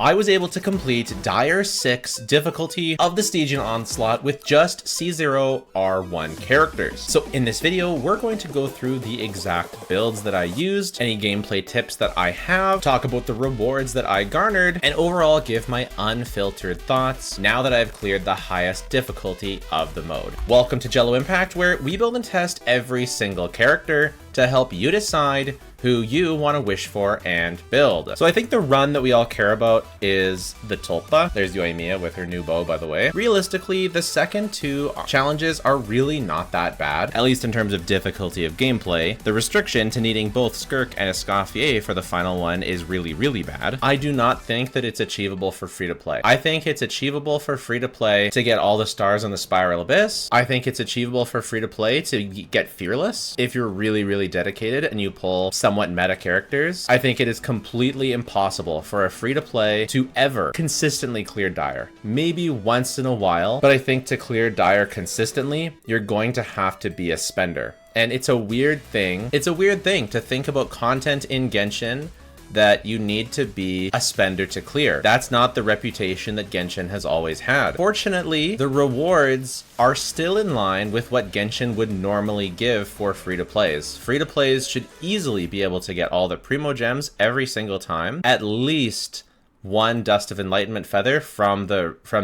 I was able to complete Dire 6 difficulty of the Stygian Onslaught with just C0 R1 characters. So in this video, we're going to go through the exact builds that I used, any gameplay tips that I have, talk about the rewards that I garnered, and overall give my unfiltered thoughts now that I've cleared the highest difficulty of the mode. Welcome to Jello Impact, where we build and test every single character to help you decide who you want to wish for and build. So I think the run that we all care about is the Tulpa. There's yoimiya with her new bow, by the way. Realistically, the second two challenges are really not that bad, at least in terms of difficulty of gameplay. The restriction to needing both Skirk and Escoffier for the final one is really, really bad. I do not think that it's achievable for free-to-play. I think it's achievable for free-to-play to get all the stars on the Spiral Abyss. I think it's achievable for free-to-play to get Fearless if you're really, really dedicated and you pull somewhat meta characters. I think it is completely impossible for a free-to-play to ever consistently clear Dire. Maybe once in a while, but I think to clear Dire consistently, you're going to have to be a spender. And it's a weird thing. It's a weird thing to think about content in Genshin that you need to be a spender to clear. That's not the reputation that Genshin has always had. Fortunately, the rewards are still in line with what Genshin would normally give for free-to-plays. Free-to-plays should easily be able to get all the Primo Gems every single time, at least one Dust of Enlightenment feather from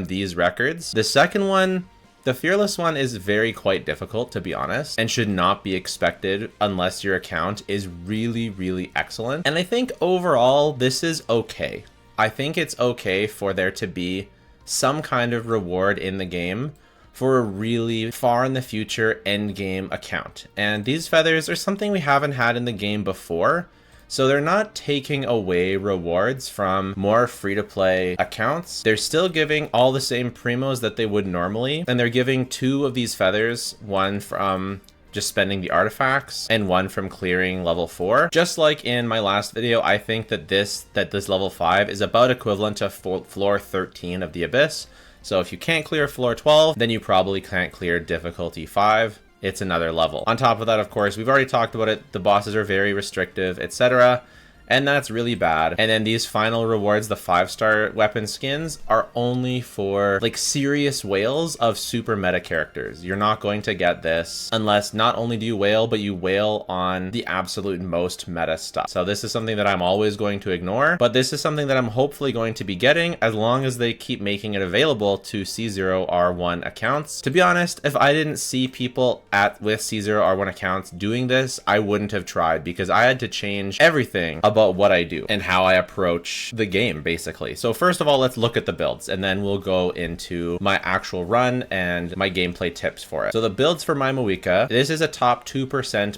these records. The second one, the Fearless one, is quite difficult, to be honest, and should not be expected unless your account is really, really excellent. And I think overall, this is okay. I think it's okay for there to be some kind of reward in the game for a really far in the future end game account. And these feathers are something we haven't had in the game before. So they're not taking away rewards from more free-to-play accounts. They're still giving all the same primos that they would normally, and they're giving 2 of these feathers, one from just spending the artifacts and one from clearing level 4. Just like in my last video, I think that this level 5 is about equivalent to floor 13 of the Abyss. So if you can't clear floor 12, then you probably can't clear difficulty 5. It's another level. On top of that, of course, we've already talked about it. The bosses are very restrictive, etc. And that's really bad. And then these final rewards, the 5-star weapon skins, are only for like serious whales of super meta characters. You're not going to get this unless not only do you whale, but you whale on the absolute most meta stuff. So this is something that I'm always going to ignore, but this is something that I'm hopefully going to be getting as long as they keep making it available to C0 R1 accounts. To be honest, if I didn't see people with C0 R1 accounts doing this, I wouldn't have tried, because I had to change everything about what I do and how I approach the game, basically. So first of all, let's look at the builds, and then we'll go into my actual run and my gameplay tips for it. So the builds for my Moika, this is a top 2%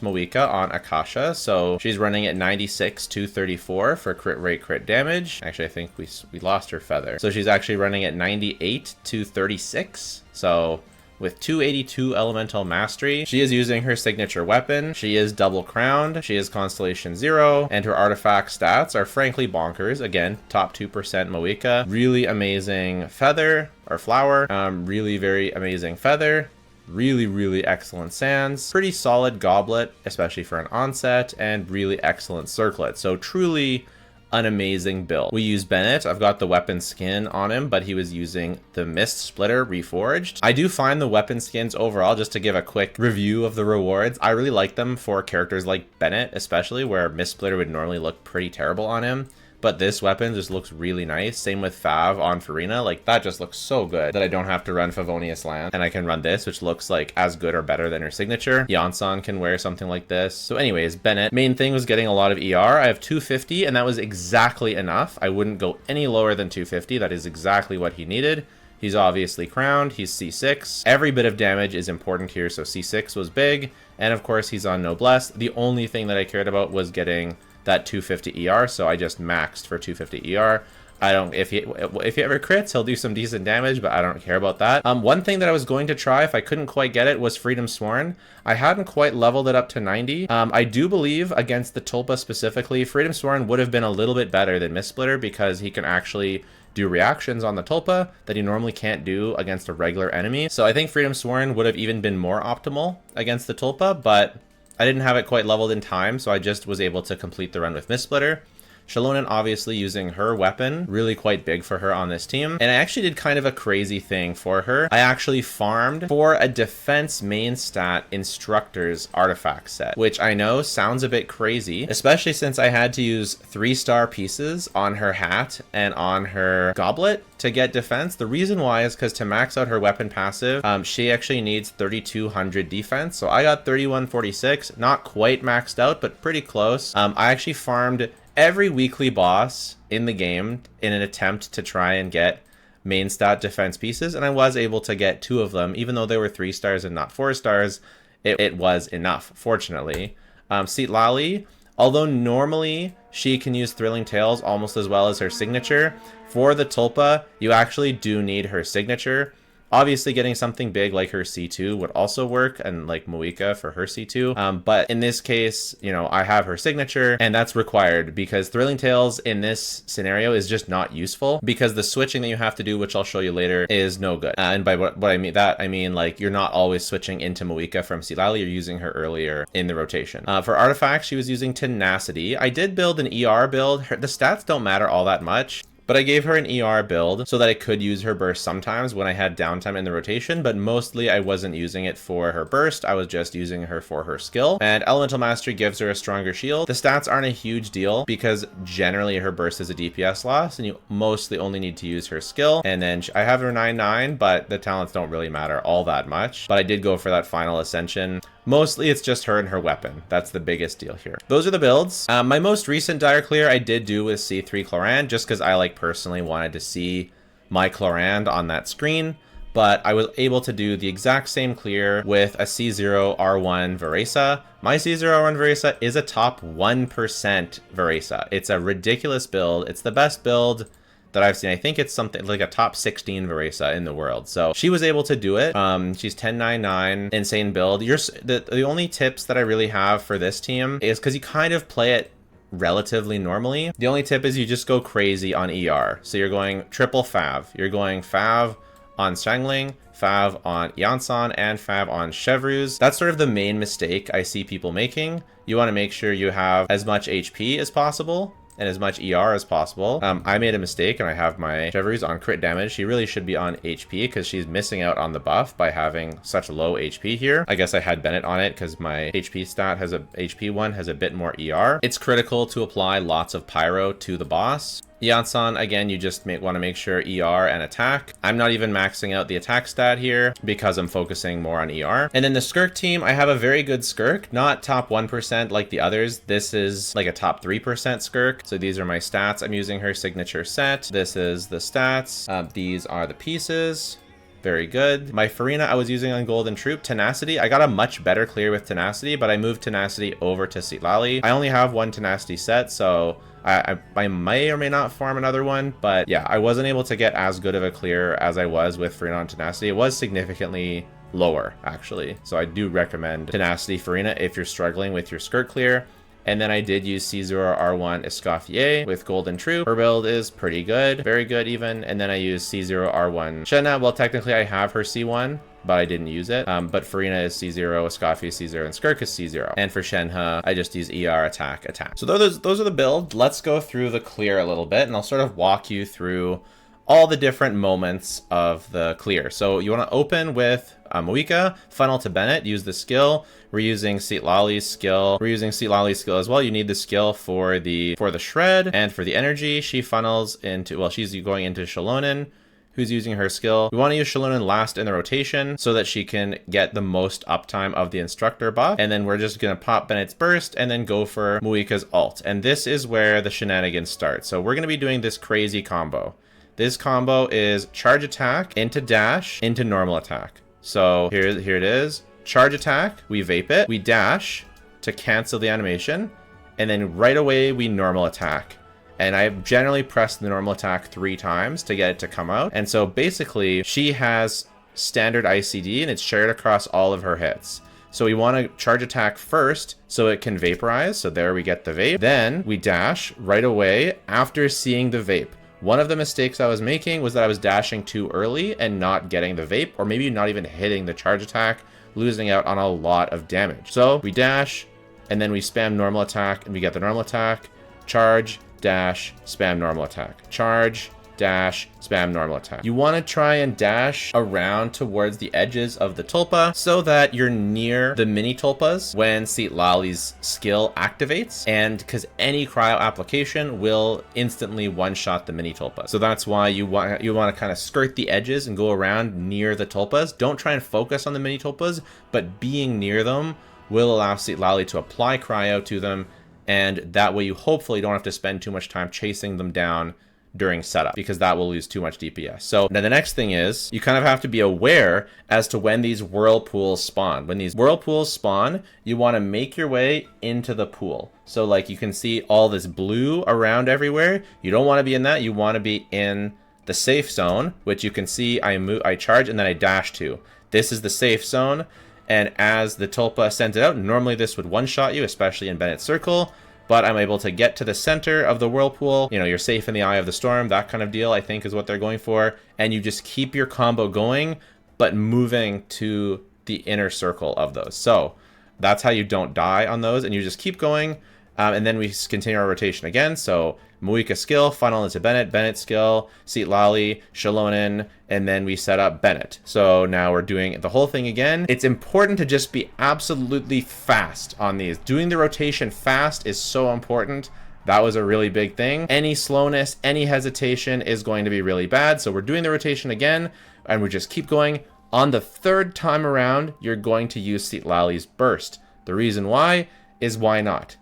Moika on Akasha. So she's running at 96 234 for crit rate, crit damage. Actually, I think we lost her feather. So she's actually running at 98 236. So with 282 elemental mastery. She is using her signature weapon. She is double crowned. She is constellation 0, and her artifact stats are frankly bonkers. Again, top 2% Moika. Really amazing feather or flower. Really very amazing feather. Really, really excellent sands. Pretty solid goblet, especially for an onset, and really excellent circlet. So truly an amazing build. We use Bennett. I've got the weapon skin on him, but he was using the Mist Splitter Reforged. I do find the weapon skins overall, just to give a quick review of the rewards, I really like them for characters like Bennett, especially where Mist Splitter would normally look pretty terrible on him. But this weapon just looks really nice. Same with Fav on Farina. Like, that just looks so good that I don't have to run Favonius Land. And I can run this, which looks like as good or better than her signature. Yansan can wear something like this. So anyways, Bennett. Main thing was getting a lot of ER. I have 250, and that was exactly enough. I wouldn't go any lower than 250. That is exactly what he needed. He's obviously crowned. He's C6. Every bit of damage is important here, so C6 was big. And of course, he's on Noblesse. The only thing that I cared about was getting that 250 ER, so I just maxed for 250 ER. I don't, if he ever crits, he'll do some decent damage, but I don't care about that. One thing that I was going to try if I couldn't quite get it was Freedom Sworn. I hadn't quite leveled it up to 90. I do believe against the Tulpa specifically, Freedom Sworn would have been a little bit better than Mist Splitter, because he can actually do reactions on the Tulpa that he normally can't do against a regular enemy. So I think Freedom Sworn would have even been more optimal against the Tulpa, but I didn't have it quite leveled in time, so I just was able to complete the run with Mist Splitter. Shenhe obviously using her weapon, really quite big for her on this team. And I actually did kind of a crazy thing for her. I actually farmed for a defense main stat instructor's artifact set, which I know sounds a bit crazy, especially since I had to use 3-star pieces on her hat and on her goblet to get defense. The reason why is because to max out her weapon passive, she actually needs 3200 defense. So I got 3146, not quite maxed out, but pretty close. I actually farmed every weekly boss in the game in an attempt to try and get main stat defense pieces, and I was able to get 2 of them. Even though they were 3 stars and not 4 stars, it was enough, fortunately. Citlali, although normally she can use Thrilling Tales almost as well as her signature, for the Tulpa, you actually do need her signature. Obviously, getting something big like her C2 would also work, and like Moika for her C2. But in this case, you know, I have her signature, and that's required because Thrilling Tales in this scenario is just not useful because the switching that you have to do, which I'll show you later, is no good. And by what I mean that, I mean like you're not always switching into Moika from Citlali. You're using her earlier in the rotation. For artifacts, she was using Tenacity. I did build an ER build. The stats don't matter all that much, but I gave her an ER build so that I could use her burst sometimes when I had downtime in the rotation, but mostly I wasn't using it for her burst. I was just using her for her skill. And Elemental Mastery gives her a stronger shield. The stats aren't a huge deal because generally her burst is a DPS loss and you mostly only need to use her skill. And then I have her 9/9, but the talents don't really matter all that much. But I did go for that final ascension. Mostly it's just her and her weapon. That's the biggest deal here. Those are the builds. My most recent dire clear I did do with C3 Chlorand just because I personally wanted to see my Chlorand on that screen. But I was able to do the exact same clear with a C0 R1 Veresa. My C0 R1 Veresa is a top 1% Veresa. It's a ridiculous build. It's the best build that I've seen. I think it's something like a top 16 Veresa in the world. So she was able to do it. She's 10-9-9, insane build. The only tips that I really have for this team is because you kind of play it relatively normally. The only tip is you just go crazy on ER. So you're going triple Fav. You're going Fav on Xiangling, Fav on Yansan, and Fav on Chevruz. That's sort of the main mistake I see people making. You want to make sure you have as much HP as possible and as much ER as possible. I made a mistake and I have my Chevruz on crit damage. She really should be on HP because she's missing out on the buff by having such low HP here. I guess I had Bennett on it because my HP stat has HP one has a bit more ER. It's critical to apply lots of pyro to the boss. Yansan, again, you just want to make sure ER and attack. I'm not even maxing out the attack stat here because I'm focusing more on ER. And then the Skirk team, I have a very good Skirk, not top 1% like the others. This is like a top 3% Skirk. So these are my stats. I'm using her signature set. This is the stats. These are the pieces. Very good. My Farina I was using on Golden Troop. Tenacity, I got a much better clear with Tenacity, but I moved Tenacity over to Citlali. I only have one Tenacity set, so I may or may not farm another one, but yeah, I wasn't able to get as good of a clear as I was with Farina on Tenacity. It was significantly lower, actually. So I do recommend Tenacity Farina if you're struggling with your skirt clear. And then I did use C0 R1 Escoffier with Golden Troop. Her build is pretty good, very good even. And then I used C0 R1 Shenhe. Well, technically I have her C1, but I didn't use it. But Farina is C0, Escoffier C0, and Skirk is C0. And for Shenhe, I just use ER, attack. So those are the builds. Let's go through the clear a little bit, and I'll sort of walk you through all the different moments of the clear. So you want to open with Moika, funnel to Bennett, use the skill. We're using Citlali's skill. We're using Citlali's skill as well. You need the skill for the shred and for the energy. She funnels into, well, she's going into Shenhe, who's using her skill. We want to use Shenhe last in the rotation so that she can get the most uptime of the instructor buff. And then we're just going to pop Bennett's burst and then go for Moika's ult. And this is where the shenanigans start. So we're going to be doing this crazy combo. This combo is charge attack into dash into normal attack. So here it is. Charge attack, we vape it, we dash to cancel the animation, and then right away we normal attack. And I generally press the normal attack 3 times to get it to come out. And so basically she has standard ICD and it's shared across all of her hits. So we want to charge attack first so it can vaporize. So there we get the vape. Then we dash right away after seeing the vape. One of the mistakes I was making was that I was dashing too early and not getting the vape, or maybe not even hitting the charge attack, losing out on a lot of damage. So we dash and then we spam normal attack and we get the normal attack, charge, dash, spam normal attack. Charge, dash, spam normal attack. You want to try and dash around towards the edges of the Tulpa so that you're near the mini Tulpas when Citlali's skill activates, and because any cryo application will instantly one-shot the mini Tulpa. So that's why you want to kind of skirt the edges and go around near the Tulpas. Don't try and focus on the mini Tulpas, but being near them will allow Citlali to apply cryo to them, and that way you hopefully don't have to spend too much time chasing them down during setup, because that will lose too much DPS. So now the next thing is you kind of have to be aware as to when these whirlpools spawn. When these whirlpools spawn, you want to make your way into the pool. So like you can see all this blue around everywhere. You don't want to be in that. You want to be in the safe zone, which you can see I charge and then I dash to. This is the safe zone. And as the Tulpa sends it out, normally this would one-shot you, especially in Bennett's Circle. But I'm able to get to the center of the whirlpool. You know, you're safe in the eye of the storm. That kind of deal, I think, is what they're going for. And you just keep your combo going, but moving to the inner circle of those. So that's how you don't die on those. And you just keep going. And then we continue our rotation again. So Moika skill, funnel into Bennett, Bennett skill, Citlali, Shalonen, and then we set up Bennett. So now we're doing the whole thing again. It's important to just be absolutely fast on these. Doing the rotation fast is so important. That was a really big thing. Any slowness, any hesitation is going to be really bad. So we're doing the rotation again, and we just keep going. On the third time around, you're going to use Citlali's burst. The reason why is why not?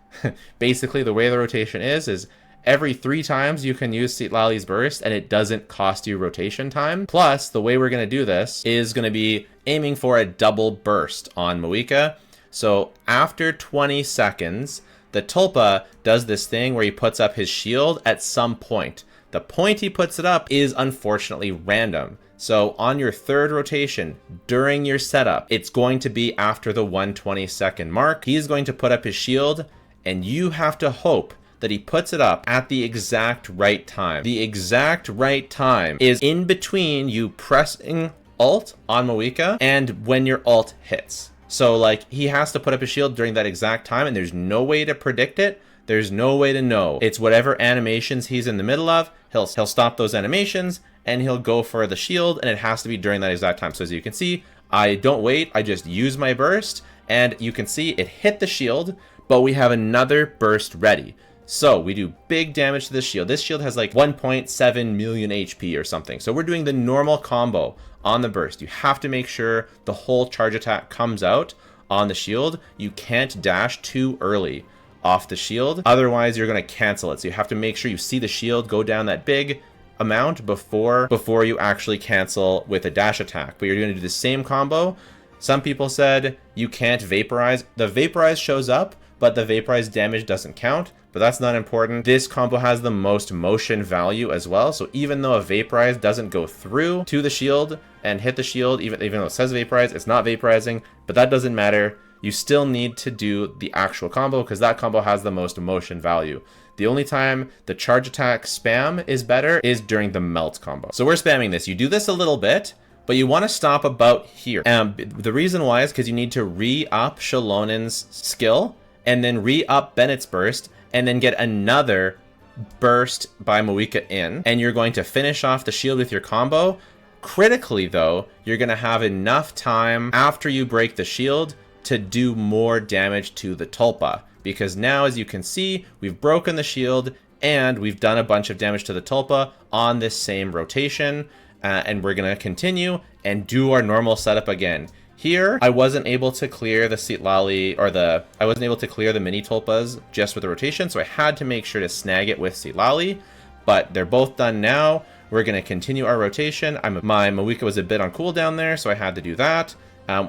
Basically, the way the rotation is every 3 times you can use Citlali's burst and it doesn't cost you rotation time. Plus, the way we're going to do this is going to be aiming for a double burst on Moika. So after 20 seconds, the Tulpa does this thing where he puts up his shield at some point. The point he puts it up is unfortunately random. So on your third rotation, during your setup, it's going to be after the 120-second mark. He's going to put up his shield, and you have to hope that he puts it up at the exact right time. The exact right time is in between you pressing ult on Moika and when your ult hits. So like he has to put up his shield during that exact time, and there's no way to predict it. There's no way to know. It's whatever animations he's in the middle of, he'll stop those animations and he'll go for the shield, and it has to be during that exact time. So as you can see, I don't wait, I just use my burst, and you can see it hit the shield, but we have another burst ready. So we do big damage to this shield. This shield has like 1.7 million HP or something. So we're doing the normal combo on the burst. You have to make sure the whole charge attack comes out on the shield. You can't dash too early off the shield. Otherwise, you're going to cancel it. So you have to make sure you see the shield go down that big amount before you actually cancel with a dash attack. But you're going to do the same combo. Some people said you can't vaporize. The vaporize shows up, but the vaporize damage doesn't count. But that's not important. This combo has the most motion value as well. So even though a vaporize doesn't go through to the shield and hit the shield, even though it says vaporize, it's not vaporizing, but that doesn't matter. You still need to do the actual combo because that combo has the most motion value. The only time the charge attack spam is better is during the melt combo. So we're spamming this. You do this a little bit, but you want to stop about here. The reason why is because you need to re-up Shalonen's skill and then re-up Bennett's burst and then get another burst by Moika in. And you're going to finish off the shield with your combo. Critically though, you're going to have enough time after you break the shield to do more damage to the Tulpa. Because now, as you can see, we've broken the shield and we've done a bunch of damage to the Tulpa on this same rotation. And we're going to continue and do our normal setup again. Here, I wasn't able to clear the Citlali, or I wasn't able to clear the mini Tulpas just with the rotation, so I had to make sure to snag it with Citlali, but they're both done now. We're going to continue our rotation. My Moika was a bit on cooldown there, so I had to do that.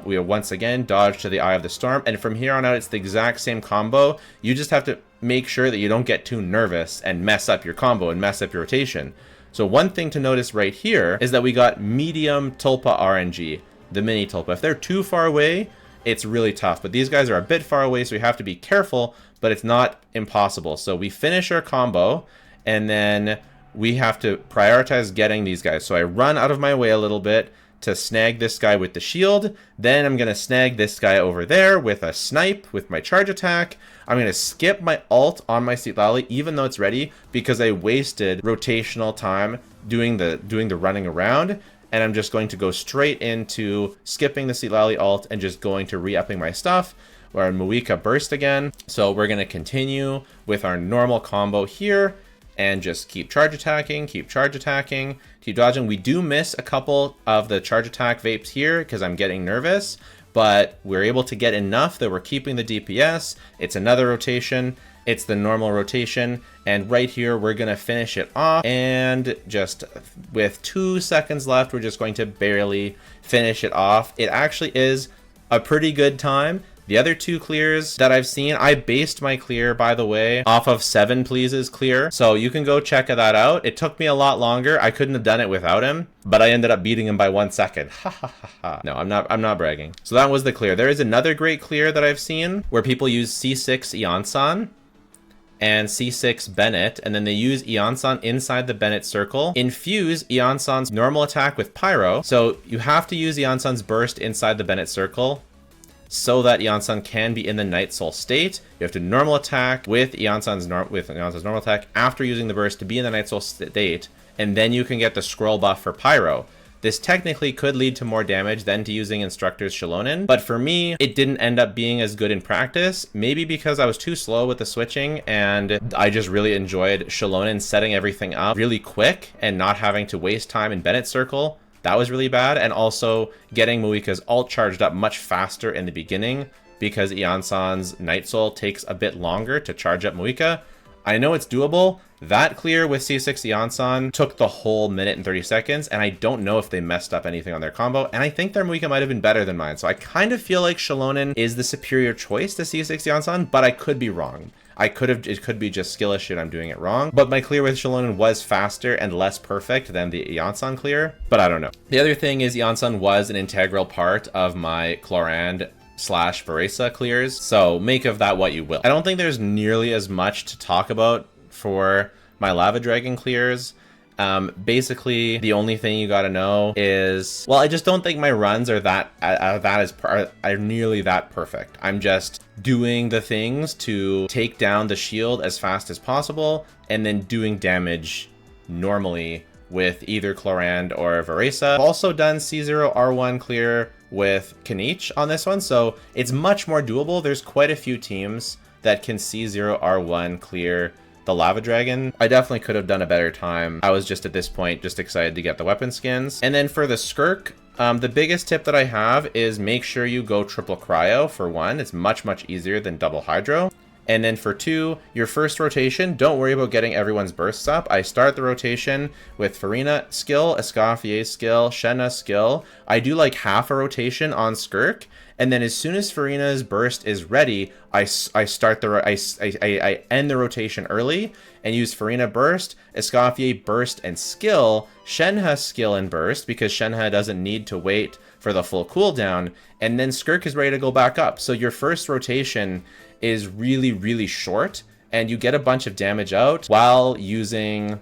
We once again dodge to the Eye of the Storm, and from here on out, it's the exact same combo. You just have to make sure that you don't get too nervous and mess up your combo and mess up your rotation. So one thing to notice right here is that we got medium Tulpa RNG. The mini Tulpa. If they're too far away, it's really tough. But these guys are a bit far away, so we have to be careful, but it's not impossible. So we finish our combo, and then we have to prioritize getting these guys. So I run out of my way a little bit to snag this guy with the shield. Then I'm going to snag this guy over there with a snipe with my charge attack. I'm going to skip my ult on my Citlali even though it's ready because I wasted rotational time doing the running around. And I'm just going to go straight into skipping the Citlali ult and just going to re-upping my stuff. Or Moika burst again. So we're going to continue with our normal combo here and just keep charge attacking, keep dodging. We do miss a couple of the charge attack vapes here because I'm getting nervous, but we're able to get enough that we're keeping the DPS. It's another rotation. It's the normal rotation. And right here, we're going to finish it off. And just with 2 seconds left, we're just going to barely finish it off. It actually is a pretty good time. The other 2 clears that I've seen, I based my clear, by the way, off of 7 Please's clear. So you can go check that out. It took me a lot longer. I couldn't have done it without him, but I ended up beating him by 1 second. Ha ha ha ha. No, I'm not bragging. So that was the clear. There is another great clear that I've seen where people use C6 Eonsan and C6 Bennett, and then they use Eonsan inside the Bennett circle. Infuse Eonsan's normal attack with Pyro. So you have to use Eonsan's burst inside the Bennett circle so that Eonsan can be in the Night Soul state. You have to normal attack with Eonsan's normal attack after using the burst to be in the Night Soul state, and then you can get the scroll buff for Pyro. This technically could lead to more damage than to using Instructor's Shilonen, but for me, it didn't end up being as good in practice, maybe because I was too slow with the switching, and I just really enjoyed Shilonen setting everything up really quick and not having to waste time in Bennett circle. That was really bad, and also getting Moika's ult charged up much faster in the beginning because Eonsan's Night Soul takes a bit longer to charge up Moika. I know it's doable. That clear with C6 Eonsan took the whole minute and 30 seconds, and I don't know if they messed up anything on their combo, and I think their Moika might have been better than mine, so I kind of feel like Shilonen is the superior choice to C6 Eonsan, but I could be wrong. It could be just skill issue and I'm doing it wrong. But my clear with Shilonen was faster and less perfect than the Eonsan clear, but I don't know. The other thing is Eonsan was an integral part of my Chlorand / Varesa clears, so make of that what you will. I don't think there's nearly as much to talk about for my Lava Dragon clears. Basically, the only thing you gotta know is, well, I just don't think my runs are nearly that perfect. I'm just doing the things to take down the shield as fast as possible, and then doing damage normally with either Chlorand or Varesa. I've also done C0R1 clear with Keqing on this one, so it's much more doable. There's quite a few teams that can C0R1 clear the Lava Dragon. I definitely could have done a better time. I was just at this point just excited to get the weapon skins. And then for the Skirk, the biggest tip that I have is make sure you go triple cryo for 1. It's much easier than double hydro. And then for 2, your first rotation, don't worry about getting everyone's bursts up. I start the rotation with Farina skill, Escoffier skill, Shenhe skill. I do like half a rotation on Skirk, and then as soon as Farina's burst is ready, I end the rotation early and use Farina burst, Escoffier burst and skill, Shenhe skill and burst because Shenhe doesn't need to wait for the full cooldown, and then Skirk is ready to go back up. So your first rotation is really short, and you get a bunch of damage out while using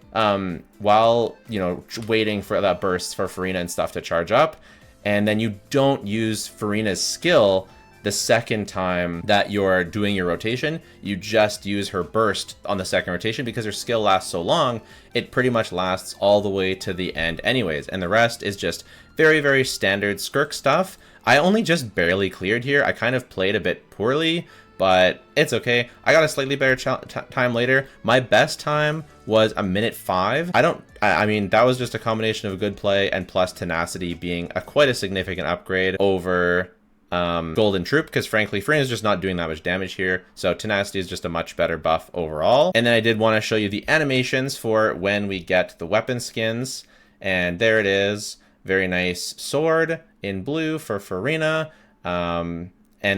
waiting for that burst for Farina and stuff to charge up. And then you don't use Farina's skill the second time that you're doing your rotation. You just use her burst on the second rotation because her skill lasts so long, it pretty much lasts all the way to the end anyways. And the rest is just very standard Skirk stuff. I only just barely cleared here. I kind of played a bit poorly, but it's okay. I got a slightly better time later. My best time was 1:05. I mean, that was just a combination of a good play and plus tenacity being quite a significant upgrade over Golden Troop, because frankly, Farina's just not doing that much damage here. So tenacity is just a much better buff overall. And then I did want to show you the animations for when we get the weapon skins. And there it is. Very nice sword in blue for Farina. And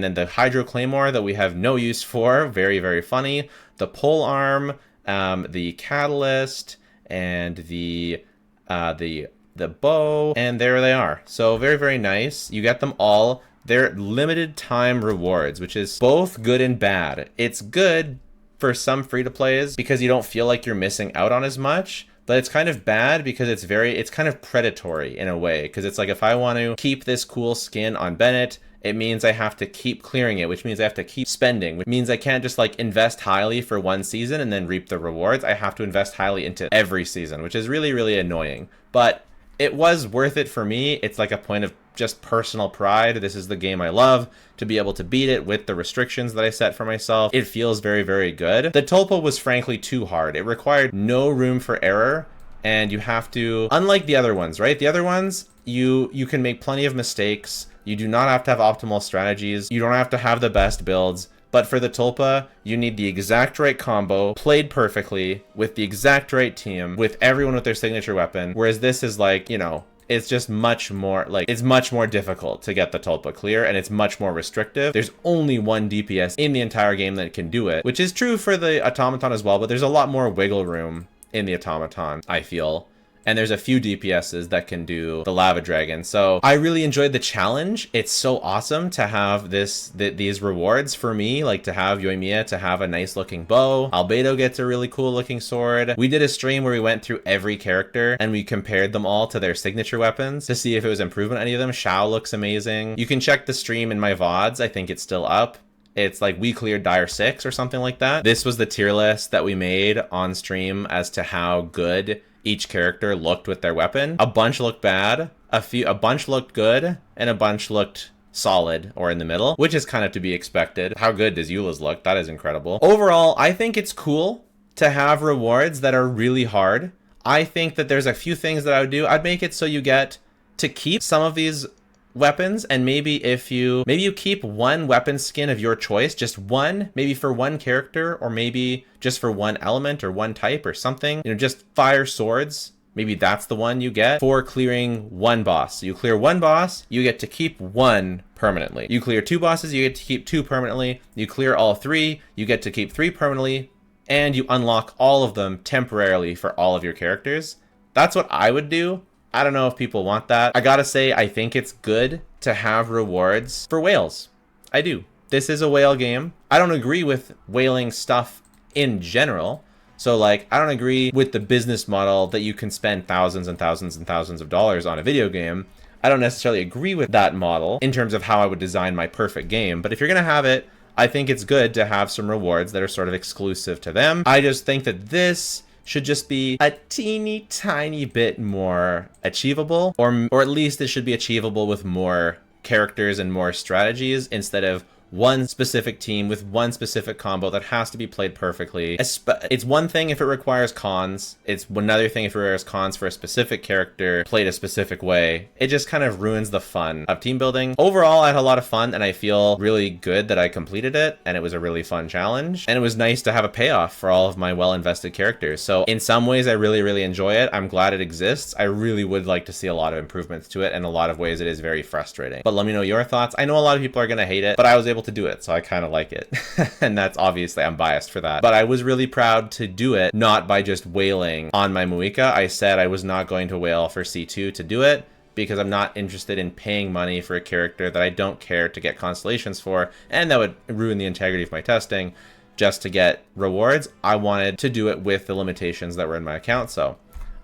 then the Hydro Claymore that we have no use for, very funny. The pole arm, the catalyst, and the bow, and there they are. So very nice. You get them all. They're limited time rewards, which is both good and bad. It's good for some free-to-plays because you don't feel like you're missing out on as much, But it's kind of bad because it's kind of predatory in a way. Because it's like, if I want to keep this cool skin on Bennett, it means I have to keep clearing it, which means I have to keep spending, which means I can't just like invest highly for one season and then reap the rewards. I have to invest highly into every season, which is really, really annoying. But it was worth it for me. It's like a point of just personal pride. This is the game I love. To be able to beat it with the restrictions that I set for myself, it feels very, very good. The Tulpa was frankly too hard. It required no room for error, and you have to, unlike the other ones, right? The other ones, you can make plenty of mistakes. You do not have to have optimal strategies. You don't have to have the best builds. But for the Tulpa, you need the exact right combo, played perfectly, with the exact right team, with everyone with their signature weapon. Whereas this is like, you know, it's just much more, like, it's much more difficult to get the Tulpa clear, and it's much more restrictive. There's only one DPS in the entire game that can do it, which is true for the Automaton as well, but there's a lot more wiggle room in the Automaton, I feel. And there's a few DPSs that can do the Lava Dragon. So I really enjoyed the challenge. It's so awesome to have these rewards for me, like to have Yoimiya, to have a nice looking bow. Albedo gets a really cool looking sword. We did a stream where we went through every character and we compared them all to their signature weapons to see if it was improvement on any of them. Shao looks amazing. You can check the stream in my VODs. I think it's still up. It's like we cleared Dire 6 or something like that. This was the tier list that we made on stream as to how good each character looked with their weapon. A bunch looked bad, a bunch looked good, and a bunch looked solid or in the middle, which is kind of to be expected. How good does Eula's look? That is incredible. Overall, I think it's cool to have rewards that are really hard. I think that there's a few things that I would do. I'd make it so you get to keep some of these weapons, and maybe you keep one weapon skin of your choice, just one, maybe for one character, or maybe just for one element or one type or something, you know, just fire swords. Maybe that's the one you get for clearing one boss. So you clear one boss, you get to keep one permanently. You clear two bosses, you get to keep two permanently. You clear all three, you get to keep three permanently, and you unlock all of them temporarily for all of your characters. That's what I would do. I don't know if people want that. I gotta say, I think it's good to have rewards for whales. I do. This is a whale game. I don't agree with whaling stuff in general. So like, I don't agree with the business model that you can spend thousands and thousands and thousands of dollars on a video game. I don't necessarily agree with that model in terms of how I would design my perfect game. But if you're gonna have it, I think it's good to have some rewards that are sort of exclusive to them. I just think that this should just be a teeny tiny bit more achievable, or at least it should be achievable with more characters and more strategies instead of one specific team with one specific combo that has to be played perfectly. It's one thing if it requires cons. It's another thing if it requires cons for a specific character played a specific way. It just kind of ruins the fun of team building. Overall, I had a lot of fun, and I feel really good that I completed it, and it was a really fun challenge. And it was nice to have a payoff for all of my well-invested characters. So in some ways, I really, really enjoy it. I'm glad it exists. I really would like to see a lot of improvements to it. In a lot of ways, it is very frustrating. But let me know your thoughts. I know a lot of people are going to hate it, but I was able to do it, so I kind of like it. And that's obviously, I'm biased for that. But I was really proud to do it, not by just whaling on my Muika. I said I was not going to whale for C2 to do it, because I'm not interested in paying money for a character that I don't care to get constellations for, and that would ruin the integrity of my testing just to get rewards. I wanted to do it with the limitations that were in my account, so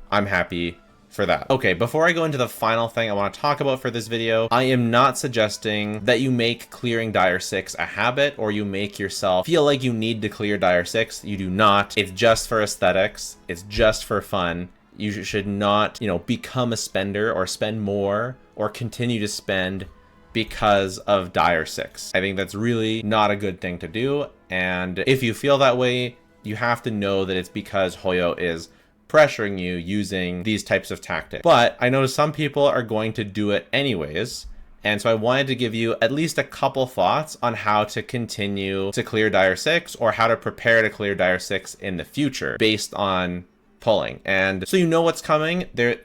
I'm happy for that. Okay, before I go into the final thing I want to talk about for this video, I am not suggesting that you make clearing Dire 6 a habit, or you make yourself feel like you need to clear Dire 6. You do not. It's just for aesthetics. It's just for fun. You should not, you know, become a spender or spend more or continue to spend because of Dire 6. I think that's really not a good thing to do. And if you feel that way, you have to know that it's because Hoyo is pressuring you using these types of tactics. But I know some people are going to do it anyways, and so I wanted to give you at least a couple thoughts on how to continue to clear Dire 6, or how to prepare to clear Dire 6 in the future based on pulling. And so you know what's coming. In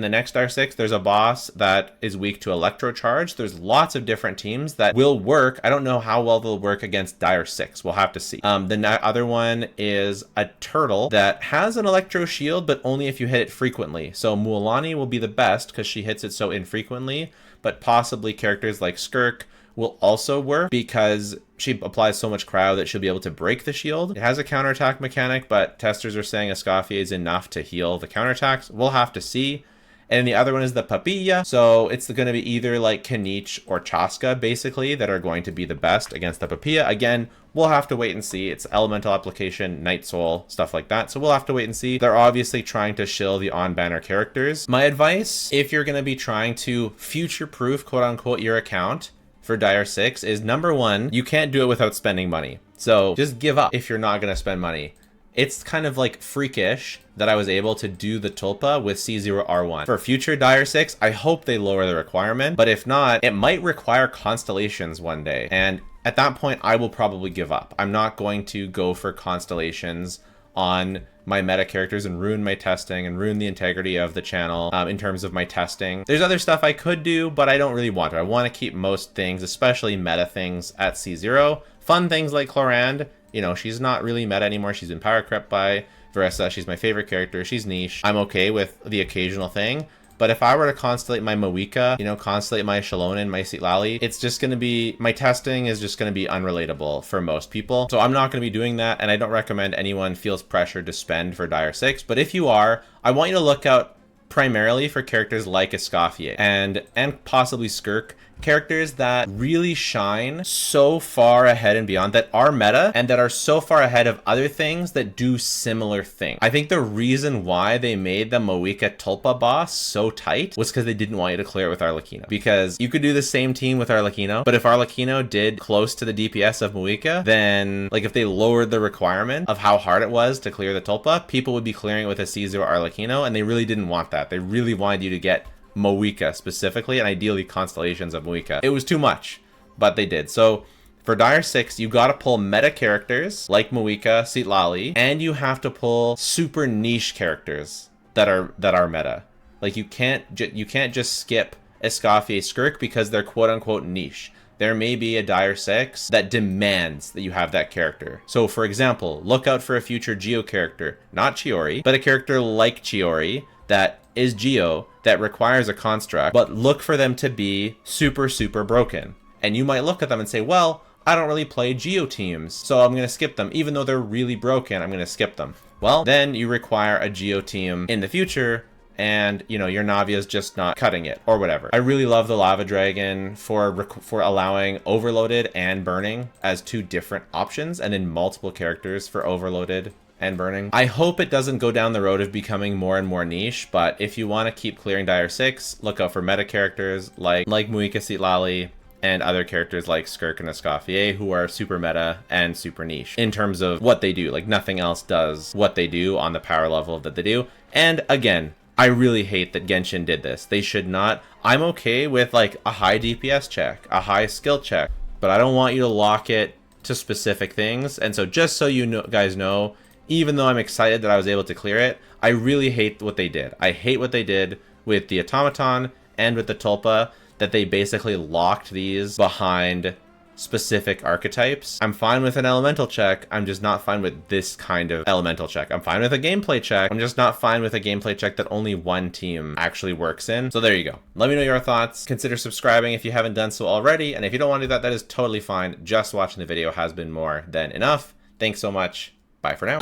the next Dire 6, there's a boss that is weak to Electro Charge. There's lots of different teams that will work. I don't know how well they'll work against Dire 6. We'll have to see. The other one is a turtle that has an Electro Shield, but only if you hit it frequently. So Mualani will be the best because she hits it so infrequently, but possibly characters like Skirk will also work because she applies so much cryo that she'll be able to break the shield. It has a counterattack mechanic, but testers are saying Escoffier is enough to heal the counterattacks. We'll have to see. And the other one is the Papilla. So it's going to be either like Kaniche or Chaska, basically, that are going to be the best against the Papilla. Again, we'll have to wait and see. It's elemental application, Night Soul, stuff like that. So we'll have to wait and see. They're obviously trying to shill the on-banner characters. My advice, if you're going to be trying to future-proof, quote-unquote, your account for Dire 6 is, number one, you can't do it without spending money. So just give up if you're not going to spend money. It's kind of like freakish that I was able to do the Tulpa with C0R1. For future Dire 6, I hope they lower the requirement, but if not, it might require constellations one day. And at that point, I will probably give up. I'm not going to go for constellations on my meta characters and ruin my testing and ruin the integrity of the channel in terms of my testing. There's other stuff I could do, but I don't really want to. I want to keep most things, especially meta things, at C0. Fun things like Chlorand, you know, she's not really meta anymore. She's been power crept by Verissa. She's my favorite character. She's niche. I'm okay with the occasional thing. But if I were to constellate my Moika, you know, constellate my Shalonen, my Sitlali, it's just going to be, my testing is just going to be unrelatable for most people. So I'm not going to be doing that. And I don't recommend anyone feels pressured to spend for Dire 6. But if you are, I want you to look out primarily for characters like Escoffier and possibly Skirk, characters that really shine so far ahead and beyond, that are meta and that are so far ahead of other things that do similar things. I think the reason why they made the Moika Tulpa boss so tight was because they didn't want you to clear it with Arlecchino, because you could do the same team with Arlecchino, but if Arlecchino did close to the DPS of Moika, then like if they lowered the requirement of how hard it was to clear the Tulpa, people would be clearing it with a C0 Arlecchino, and they really didn't want that. They really wanted you to get Moika specifically, and ideally constellations of Moika. It was too much, but they did. So for Dire 6, you gotta pull meta characters like Moika, Sitlali, and you have to pull super niche characters that are meta. Like you can't just skip Escoffier, Skirk because they're quote unquote niche. There may be a Dire 6 that demands that you have that character. So for example, look out for a future Geo character, not Chiori, but a character like Chiori that is Geo, that requires a construct, but look for them to be super, super broken. And you might look at them and say, well, I don't really play Geo teams, so I'm going to skip them. Even though they're really broken, I'm going to skip them. Well, then you require a Geo team in the future, and you know your Navia's just not cutting it or whatever. I really love the Lava Dragon for allowing overloaded and burning as two different options, and in multiple characters for overloaded and burning. I hope it doesn't go down the road of becoming more and more niche, but if you want to keep clearing Dire 6, look out for meta characters like Moika, Sitlali, and other characters like Skirk and Escoffier, who are super meta and super niche in terms of what they do. Like nothing else does what they do on the power level that they do. And again, I really hate that Genshin did this. They should not. I'm okay with like a high DPS check, a high skill check, but I don't want you to lock it to specific things. And so just so you know, guys know, even though I'm excited that I was able to clear it, I really hate what they did. I hate what they did with the Automaton and with the Tulpa, that they basically locked these behind specific archetypes. I'm fine with an elemental check. I'm just not fine with this kind of elemental check. I'm fine with a gameplay check. I'm just not fine with a gameplay check that only one team actually works in. So there you go. Let me know your thoughts. Consider subscribing if you haven't done so already. And if you don't want to do that, that is totally fine. Just watching the video has been more than enough. Thanks so much. Bye for now.